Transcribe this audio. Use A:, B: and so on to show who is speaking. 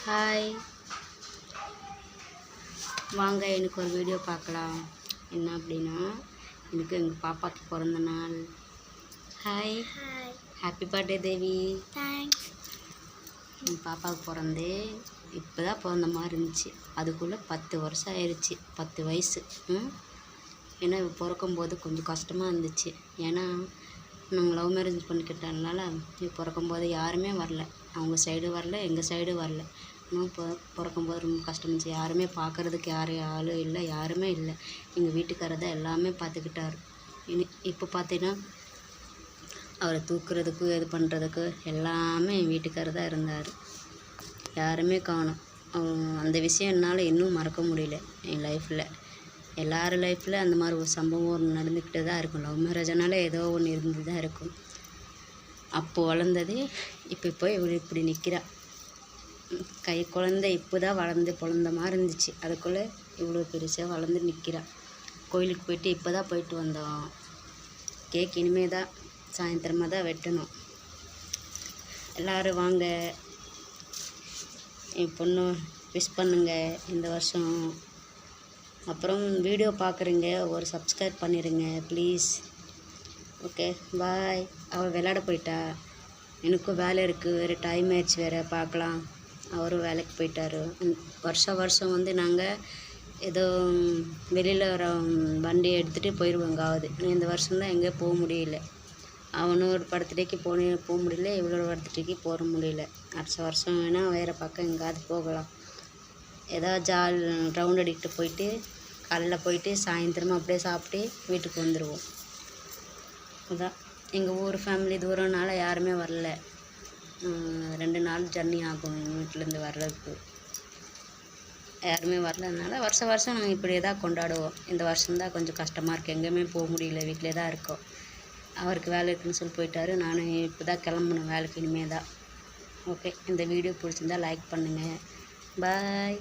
A: Hi, வாங்க எனக்கு ஒரு வீடியோ பார்க்கலாம். என்ன அப்படின்னா, எனக்கு எங்கள் பாப்பாவுக்கு பிறந்த நாள். ஹாய், ஹாப்பி பர்த்டே தேவி.
B: தேங்க்ஸ்.
A: எங்கள் பாப்பாவுக்கு பிறந்து இப்போ தான் பிறந்த மாதிரி இருந்துச்சு. அதுக்குள்ளே 10 வருஷம் ஆயிடுச்சு, 10 வயசு. ஏன்னா பிறக்கும்போது கொஞ்சம் கஷ்டமாக இருந்துச்சு. ஏன்னா நாங்கள் லவ் மேரேஜ் பண்ணிக்கிட்டதுனால பிறக்கும்போது யாருமே வரல. அவங்க சைடு வரல, எங்கள் சைடு வரல. இன்னும் பிறக்கும்போது ரொம்ப கஷ்டம் இருந்துச்சு. யாருமே பார்க்குறதுக்கு ஆளும் இல்லை, யாருமே இல்லை. எங்கள் வீட்டுக்காரர் தான் எல்லாமே பார்த்துக்கிட்டாரு. இப்போ பார்த்தீங்கன்னா அவரை தூக்குறதுக்கு இது பண்ணுறதுக்கு எல்லாமே என் வீட்டுக்காரர் தான் இருந்தார். யாருமே காணோம். அந்த விஷயம் என்னால் இன்னும் மறக்க முடியல. என் லைஃப்பில் எல்லார் லைஃப்பில் அந்த மாதிரி ஒரு சம்பவம் நடந்துக்கிட்டே தான் இருக்கும். லவ் மேரேஜனால ஏதோ ஒன்று இருந்து தான் இருக்கும். அப்போது வளர்ந்தது இப்போ போய் இவள் இப்படி நிற்கிறா. கை குழந்தை இப்போ தான் வளர்ந்து பிறந்த மாதிரி இருந்துச்சு. அதுக்குள்ளே இவ்வளோ பெருசாக வளர்ந்து நிற்கிறா. கோயிலுக்கு போயிட்டு இப்போ தான் போயிட்டு வந்தோம். கேக் இனிமே தான் சாயந்தரமாக தான் வெட்டணும். எல்லோரும் வாங்க, என் பொண்ணு விஷ் பண்ணுங்க இந்த வருஷம். அப்புறம் வீடியோ பார்க்குறீங்க, ஒரு சப்ஸ்கிரைப் பண்ணிடுங்க ப்ளீஸ். ஓகே, பாய். அவள் விளையாட போயிட்டா. எனக்கும் வேலை இருக்குது, வேறு டைம் ஆயிடுச்சு, வேறு பார்க்கலாம். அவரும் வேலைக்கு போயிட்டார். வருஷம் வந்து நாங்கள் ஏதோ வெளியில் வர வண்டி எடுத்துகிட்டு போயிடுவோம் எங்காவது. இந்த வருஷம்தான் எங்கேயும் போக முடியல. அவனோட பர்த்டேக்கு போக முடியல, இவளோட பர்த்டேக்கு போக முடியல. அடுத்த வருஷம் வேணால் வேறு பக்கம் எங்கேயாவது போகலாம். ஏதாவது ரவுண்ட் அடிக்கிட்டு போயிட்டு காலையில் போயிட்டு சாயந்தரமாக அப்படியே சாப்பிட்டு வீட்டுக்கு வந்துடுவோம். அதான் எங்கள் ஊர் ஃபேமிலி தூரம்னால யாருமே வரல. 2 நாள் ஜர்னி ஆகும் எங்கள் வீட்டிலேருந்து வர்றதுக்கு. யாருமே வரலனால வருஷம் நாங்கள் இப்படியே தான் கொண்டாடுவோம். இந்த வருஷம்தான் கொஞ்சம் கஷ்டமாக இருக்குது, எங்கேயுமே போக முடியல, வீட்டிலே தான் இருக்கோம். அவருக்கு வேலை இருக்குன்னு சொல்லி போயிட்டாரு. நானும் இப்போ தான் கிளம்பணும் வேலைக்கு இனிமே தான். ஓகே, இந்த வீடியோ பிடிச்சிருந்தா லைக் பண்ணுங்கள். பாய்.